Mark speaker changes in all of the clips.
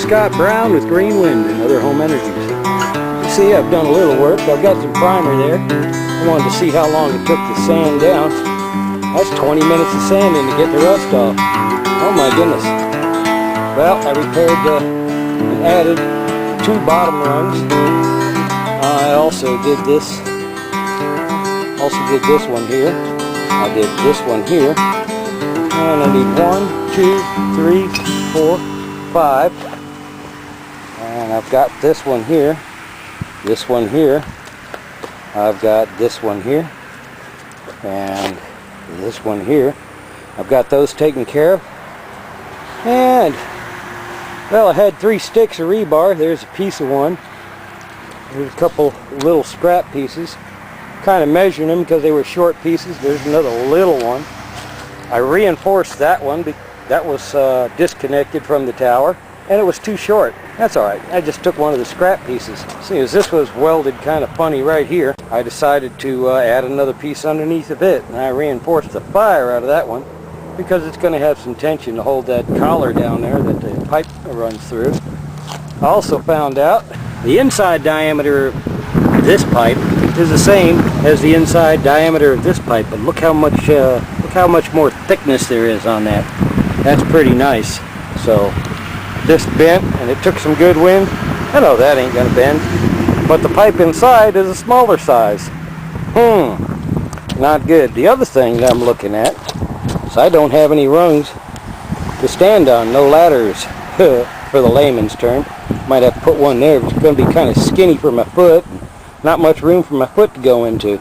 Speaker 1: Scott Brown with Green Wind and Other Home Energies. You see, I've done a little work. I've got some primer there. I wanted to see how long it took to sand down. That's 20 minutes of sanding to get the rust off. Oh my goodness. Well, I repaired and added 2 bottom rungs. I also did this. One here. I did this one here. And I need 1, 2, 3, 4, 5. And I've got this one here. This one here. I've got this one here. And this one here. I've got those taken care of. And, well, I had 3 sticks of rebar. There's a piece of one. There's a couple little scrap pieces. Kind of measuring them because they were short pieces. There's another little one. I reinforced that one. That was disconnected from the tower, and it was too short. That's alright. I just took one of the scrap pieces. See, as this was welded kind of funny right here, I decided to add another piece underneath of it, and I reinforced the fire out of that one because it's going to have some tension to hold that collar down there that the pipe runs through. I also found out the inside diameter of this pipe is the same as the inside diameter of this pipe, but look how much more thickness there is on that. That's pretty nice. So this bent, and it took some good wind. I know that ain't gonna bend, but the pipe inside is a smaller size. Not good. The other thing that I'm looking at is I don't have any rungs to stand on, no ladders for the layman's term. Might have to put one there. It's going to be kind of skinny for my foot. Not much room for my foot to go into.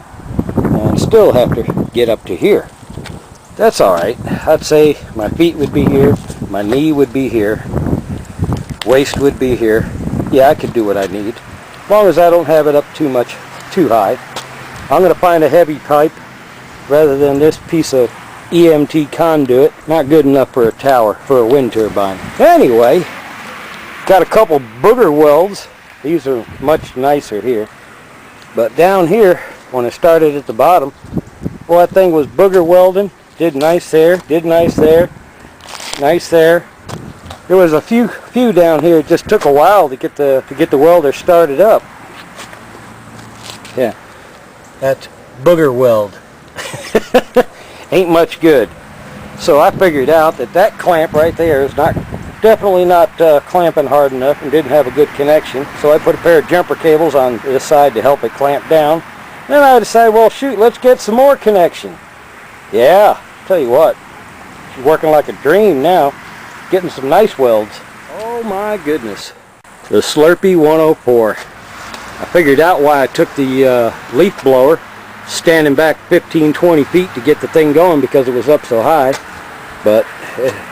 Speaker 1: And still have to get up to here. That's alright. I'd say my feet would be here. My knee would be here. Waist would be here. Yeah, I could do what I need. As long as I don't have it up too high. I'm going to find a heavy pipe rather than this piece of EMT conduit. Not good enough for a tower, for a wind turbine. Anyway, got a couple booger welds. These are much nicer here. But down here, when I started at the bottom, well, that thing was booger welding. Did nice there, did nice there, nice there. There was a few down here. It just took a while to get the welder started up. Yeah, that's booger weld. Ain't much good. So I figured out that clamp right there is definitely not clamping hard enough and didn't have a good connection. So I put a pair of jumper cables on this side to help it clamp down. Then I decided, well, shoot, let's get some more connection. Yeah, tell you what, she's working like a dream now. Getting some nice welds. Oh my goodness. The Slurpie 104. I figured out why I took the leaf blower, standing back 15-20 feet to get the thing going because it was up so high. But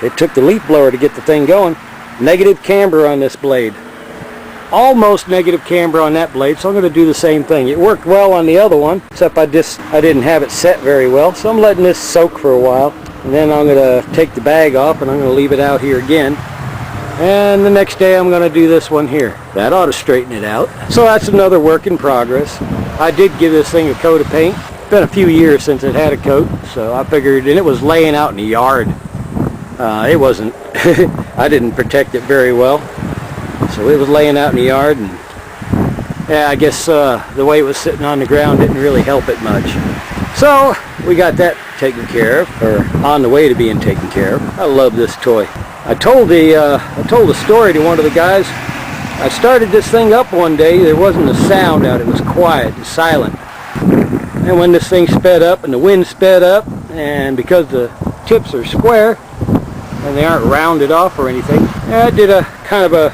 Speaker 1: it took the leaf blower to get the thing going. Negative camber on this blade. Almost negative camber on that blade, so I'm going to do the same thing. It worked well on the other one, except I didn't have it set very well, so I'm letting this soak for a while. And then I'm going to take the bag off and I'm going to leave it out here again. And the next day I'm going to do this one here. That ought to straighten it out. So that's another work in progress. I did give this thing a coat of paint. It's been a few years since it had a coat, so I figured, and it was laying out in the yard. It wasn't, I didn't protect it very well. So it was laying out in the yard, and yeah, I guess the way it was sitting on the ground didn't really help it much. So we got that taken care of, or on the way to being taken care of. I love this toy. I told a story to one of the guys. I started this thing up one day. There wasn't a sound out. It was quiet and silent. And when this thing sped up and the wind sped up, and because the tips are square and they aren't rounded off or anything, I did a kind of a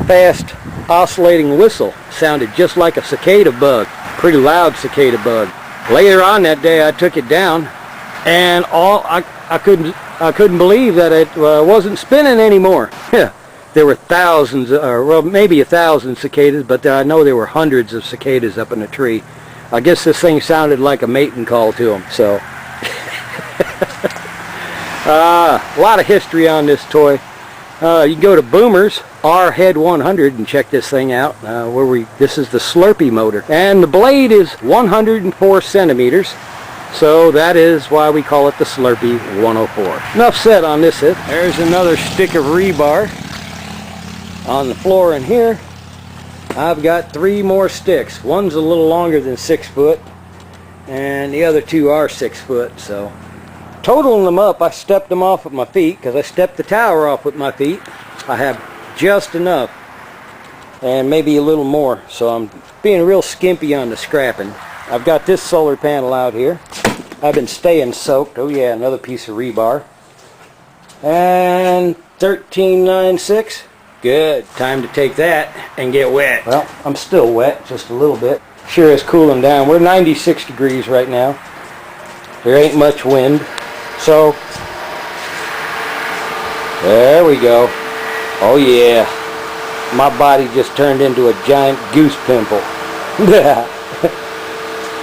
Speaker 1: fast oscillating whistle. Sounded just like a cicada bug. Pretty loud cicada bug. Later on that day I took it down, and I couldn't believe that it wasn't spinning anymore. There were thousands, or well, maybe 1,000 cicadas, but I know there were hundreds of cicadas up in the tree. I guess this thing sounded like a mating call to them. So a lot of history on this toy. You can go to Boomer's R-Head 100 and check this thing out. This is the Slurpie motor, and the blade is 104 centimeters. So that is why we call it the Slurpie 104. Enough said on this hit. There's another stick of rebar. On the floor in here, I've got 3 more sticks. One's a little longer than 6 foot, and the other 2 are 6 foot. So, totaling them up, I stepped them off with my feet because I stepped the tower off with my feet. I have just enough, and maybe a little more. So I'm being real skimpy on the scrapping. I've got this solar panel out here. I've been staying soaked. Oh yeah, another piece of rebar. And 13.96. Good. Time to take that and get wet. Well, I'm still wet, just a little bit. Sure is cooling down. We're 96 degrees right now. There ain't much wind. So, there we go. Oh yeah. My body just turned into a giant goose pimple.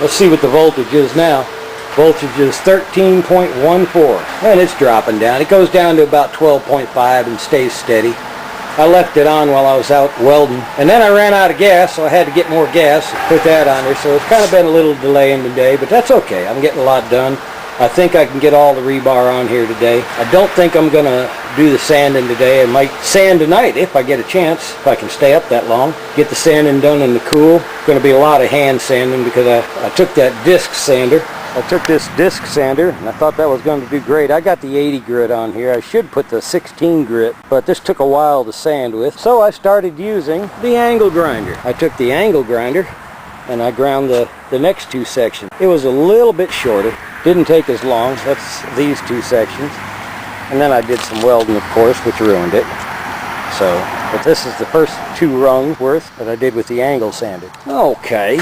Speaker 1: Let's see what the voltage is now. Voltage is 13.14, and it's dropping down. It goes down to about 12.5 and stays steady. I left it on while I was out welding, and then I ran out of gas, so I had to get more gas and put that on there. So it's kind of been a little delay in the day, but that's okay. I'm getting a lot done. I think I can get all the rebar on here today. I don't think I'm going to do the sanding today. I might sand tonight if I get a chance, if I can stay up that long. Get the sanding done in the cool. Going to be a lot of hand sanding because I took that disc sander. I took this disc sander and I thought that was going to do great. I got the 80 grit on here. I should put the 16 grit, but this took a while to sand with. So I started using the angle grinder. I took the angle grinder and I ground the next 2 sections. It was a little bit shorter. Didn't take as long. That's these 2 sections. And then I did some welding, of course, which ruined it. So, but this is the first 2 rungs worth that I did with the angle sander. Okay.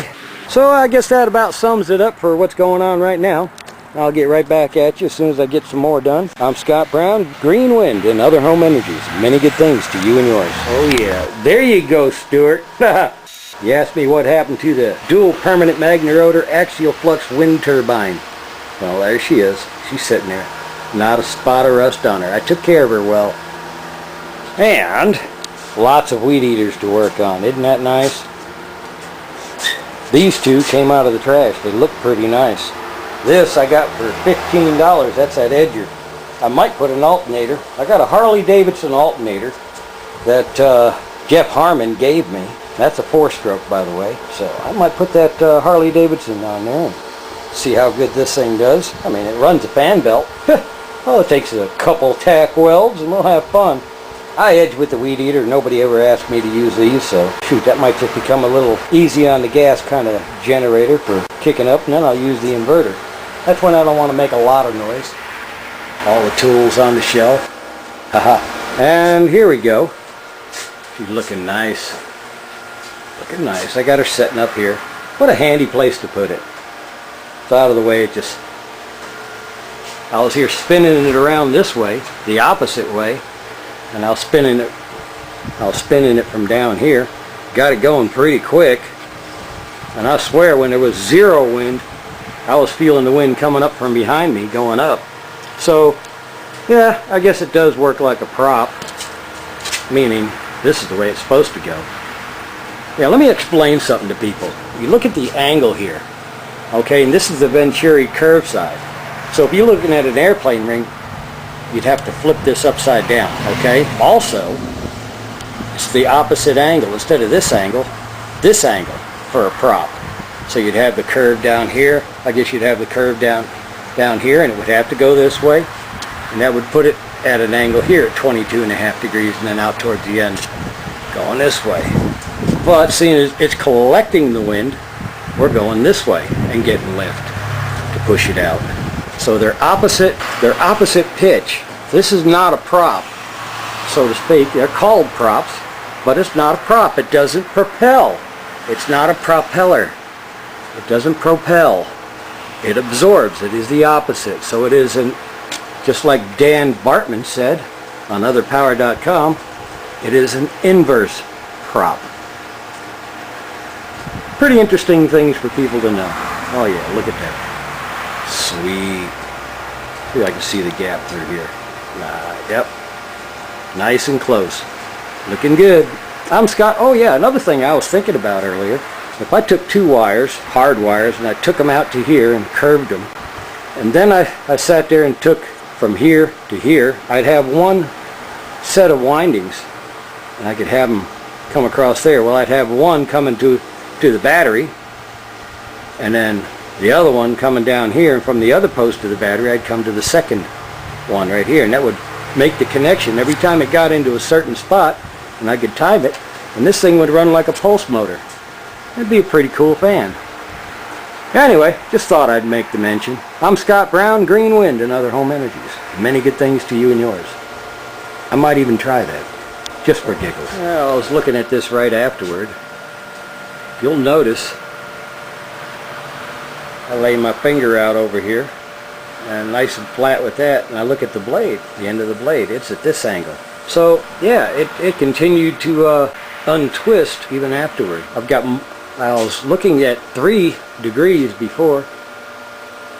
Speaker 1: So I guess that about sums it up for what's going on right now. I'll get right back at you as soon as I get some more done. I'm Scott Brown, Green Wind and Other Home Energies. Many good things to you and yours. Oh yeah. There you go, Stuart. You asked me what happened to the dual permanent magnet rotor axial flux wind turbine. Well, there she is. She's sitting there. Not a spot of rust on her. I took care of her well. And lots of weed eaters to work on. Isn't that nice? These 2 came out of the trash. They look pretty nice. This I got for $15. That's that edger. I might put an alternator. I got a Harley Davidson alternator that Jeff Harmon gave me. That's a 4-stroke, by the way. So I might put that Harley Davidson on there and see how good this thing does. I mean, it runs a fan belt. Well, it takes a couple tack welds and we'll have fun. I edge with the weed eater. Nobody ever asked me to use these, so shoot, that might just become a little easy on the gas kind of generator for kicking up, and then I'll use the inverter. That's when I don't want to make a lot of noise. All the tools on the shelf. Haha. And here we go. She's looking nice. Looking nice. I got her setting up here. What a handy place to put it. It's out of the way. I was here spinning it around this way, the opposite way, and I was spinning it from down here. Got it going pretty quick, and I swear when there was 0 wind, I was feeling the wind coming up from behind me going up. So yeah, I guess it does work like a prop, meaning this is the way it's supposed to go. Yeah, let me explain something to people. You look at the angle here, okay, and this is the Venturi curve side. So if you're looking at an airplane ring, you'd have to flip this upside down, okay? Also, it's the opposite angle. Instead of this angle for a prop. So you'd have the curve down here. I guess you'd have the curve down here, and it would have to go this way. And that would put it at an angle here at 22.5 degrees, and then out towards the end, going this way. But seeing as it's collecting the wind, we're going this way and getting lift to push it out. So they're opposite pitch. This is not a prop, so to speak. They're called props, but it's not a prop. It doesn't propel. It's not a propeller. It doesn't propel. It absorbs. It is the opposite. So it isn't, just like Dan Bartman said on otherpower.com, it is an inverse prop. Pretty interesting things for people to know. Oh yeah, look at that. Sweet. See if I can see the gap through here. Yep. Nice and close. Looking good. I'm Scott. Oh yeah, another thing I was thinking about earlier. If I took 2 wires, hard wires, and I took them out to here and curved them, and then I sat there and took from here to here, I'd have one set of windings and I could have them come across there. Well, I'd have one coming to the battery, and then the other one coming down here, and from the other post of the battery I'd come to the second one right here, and that would make the connection every time it got into a certain spot, and I could time it, and this thing would run like a pulse motor. It'd be a pretty cool fan. Anyway, just thought I'd make the mention. I'm Scott Brown, Green Wind and Other Home Energies. Many good things to you and yours. I might even try that, just for giggles. Well, I was looking at this right afterward. You'll notice I lay my finger out over here, and nice and flat with that, and I look at the blade, the end of the blade. It's at this angle. So, yeah, it continued to untwist even afterward. I was looking at 3 degrees before,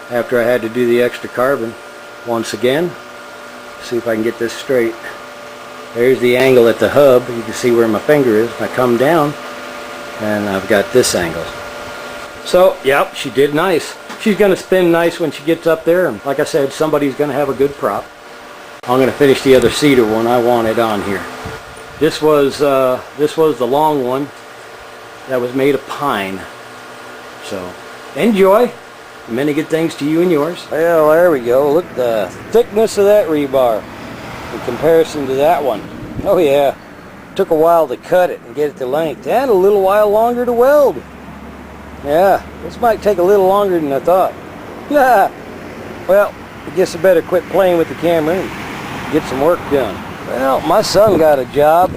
Speaker 1: after I had to do the extra carbon. Once again, see if I can get this straight. There's the angle at the hub. You can see where my finger is. I come down, and I've got this angle. So, yep, she did nice. She's going to spin nice when she gets up there, and like I said, somebody's going to have a good prop. I'm going to finish the other cedar one I wanted on here. This was the long one that was made of pine. So, enjoy. Many good things to you and yours. Well, there we go. Look at the thickness of that rebar in comparison to that one. Oh yeah, took a while to cut it and get it to length, and a little while longer to weld. Yeah, this might take a little longer than I thought. Yeah. Well, I guess I better quit playing with the camera and get some work done. Well, my son got a job.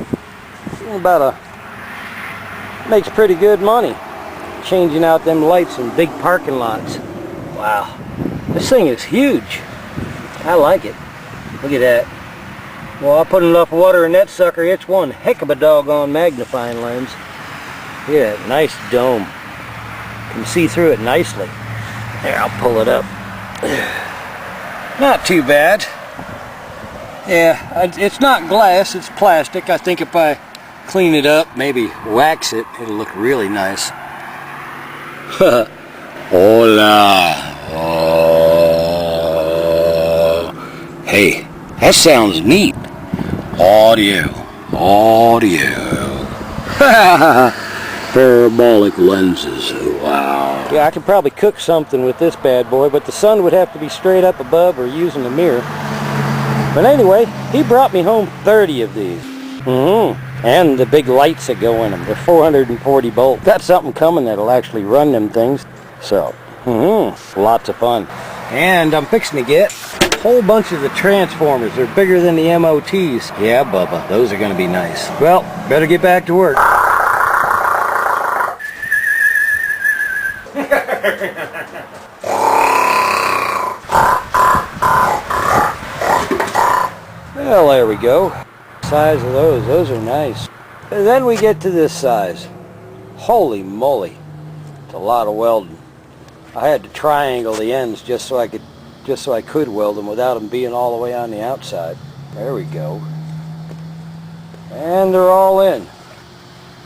Speaker 1: Makes pretty good money changing out them lights in big parking lots. Wow, this thing is huge. I like it. Look at that. Well, I put enough water in that sucker, it's one heck of a doggone magnifying lens. Look at that nice dome. Can see through it nicely. There, I'll pull it up. Not too bad. Yeah, it's not glass, it's plastic. I think if I clean it up, maybe wax it, it'll look really nice. Hola. Oh. Hey, that sounds neat. Audio. Parabolic lenses. Wow. Yeah, I could probably cook something with this bad boy, but the sun would have to be straight up above or using the mirror. But anyway, he brought me home 30 of these. And the big lights that go in them. They're 440 volts. Got something coming that'll actually run them things. So, lots of fun. And I'm fixing to get a whole bunch of the transformers. They're bigger than the MOTs. Yeah, Bubba, those are going to be nice. Well, better get back to work. Well, there we go. Size of those are nice. And then we get to this size. Holy moly, it's a lot of welding. I had to triangle the ends just so I could weld them without them being all the way on the outside. There we go. And they're all in.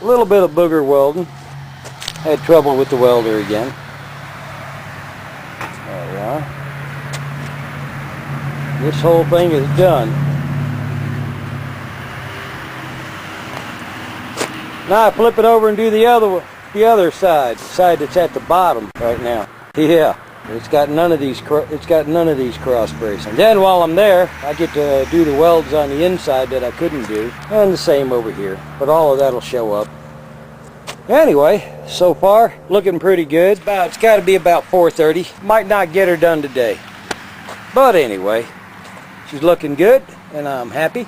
Speaker 1: A little bit of booger welding. Had trouble with the welder again. There we are. This whole thing is done. Now I flip it over and do the other side, the side that's at the bottom right now. Yeah, it's got none of these cross braces. And then while I'm there, I get to do the welds on the inside that I couldn't do, and the same over here. But all of that'll show up. Anyway, so far looking pretty good. It's got to be about 4:30. Might not get her done today, but anyway, she's looking good, and I'm happy.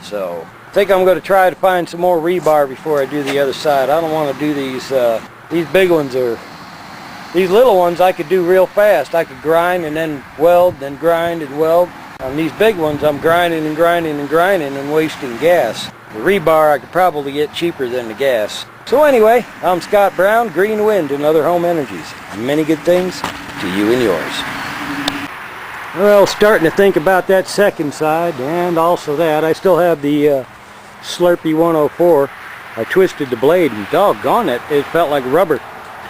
Speaker 1: So. I think I'm going to try to find some more rebar before I do the other side. I don't want to do these big ones, or these little ones I could do real fast. I could grind and then weld, then grind and weld. On these big ones I'm grinding and grinding and grinding and wasting gas. The rebar I could probably get cheaper than the gas. So anyway, I'm Scott Brown, Green Wind and Other Home Energies. Many good things to you and yours. Well, starting to think about that second side, and also that. I still have the Slurpie 104. I twisted the blade and doggone it, it felt like rubber.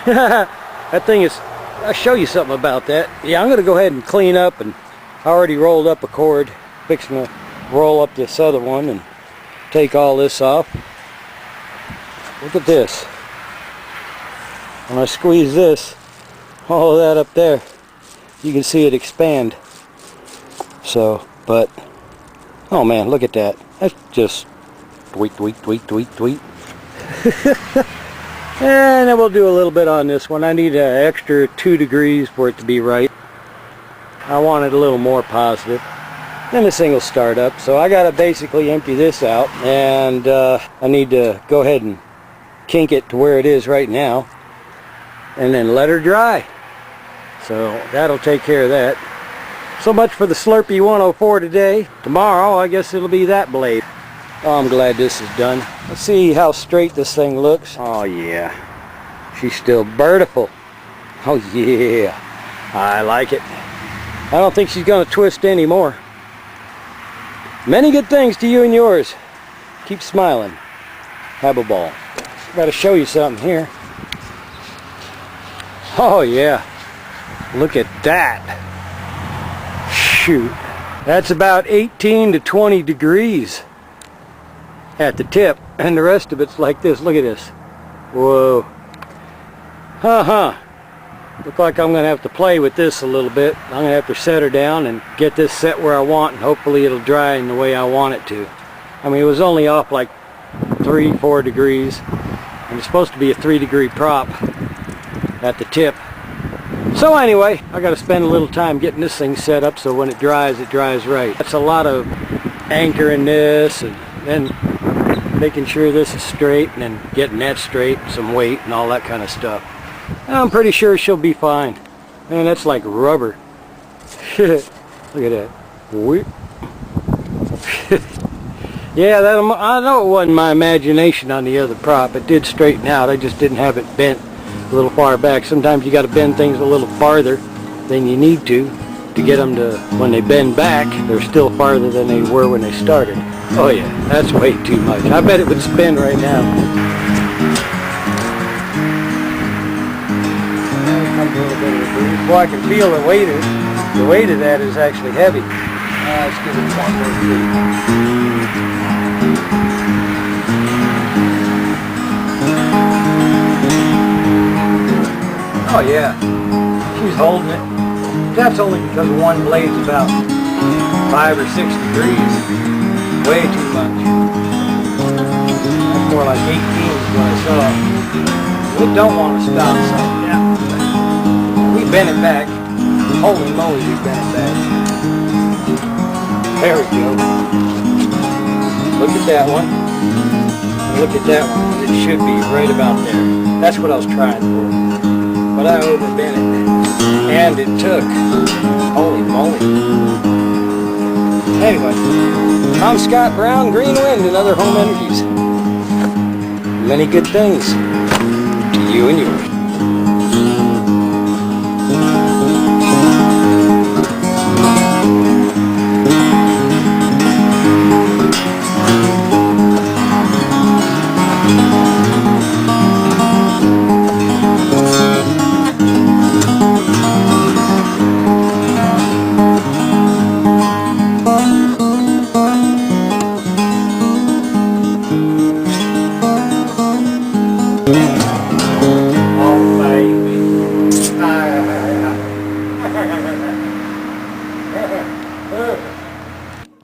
Speaker 1: That thing is, I'll show you something about that. Yeah, I'm going to go ahead and clean up, and I already rolled up a cord, fixing to roll up this other one, and take all this off. Look at this. When I squeeze this, all of that up there, you can see it expand. So, but, oh man, look at that. That's just tweak, tweak, tweak, tweak, tweak. And then we'll do a little bit on this one. I need an extra 2 degrees for it to be right. I want it a little more positive. Then this thing will start up. So I got to basically empty this out, and I need to go ahead and kink it to where it is right now, and then let her dry. So that'll take care of that. So much for the Slurpie 104 today. Tomorrow, I guess it'll be that blade. Oh, I'm glad this is done. Let's see how straight this thing looks. Oh yeah, she's still beautiful. Oh yeah, I like it. I don't think she's gonna twist anymore. Many good things to you and yours. Keep smiling. Have a ball. Got to show you something here. Oh yeah, look at that. Shoot, that's about 18 to 20 degrees at the tip, and the rest of it's like this. Look at this. Whoa. Look like I'm gonna have to play with this a little bit. I'm gonna have to set her down and get this set where I want, and hopefully it'll dry in the way I want it to. I mean, it was only off like 3-4 degrees, and it's supposed to be a 3-degree prop at the tip. So anyway, I got to spend a little time getting this thing set up so when it dries right. That's a lot of anchoring this, and then making sure this is straight, and then getting that straight, some weight and all that kind of stuff. And I'm pretty sure she'll be fine. Man, that's like rubber. Look at that. Yeah, I know it wasn't my imagination on the other prop. It did straighten out. I just didn't have it bent a little far back. Sometimes you got to bend things a little farther than you need to get them to, when they bend back, they're still farther than they were when they started. Oh yeah, that's way too much. I bet it would spin right now. Comes a little bit of a breeze. Boy, I can feel the weight of that is actually heavy. Let's give it one more beat. Oh yeah, she's holding it. That's only because one blade's about 5 or 6 degrees. Way too much. That's more like 18 is what I saw. We don't want to stop, so yeah. We bent it back. Holy moly, we bent it back. There we go. Look at that one. Look at that one. It should be right about there. That's what I was trying for. But I overbent it, and it took. Holy moly. Anyway, I'm Scott Brown, Green Wind and Other Home Energies. Many good things to you and yours.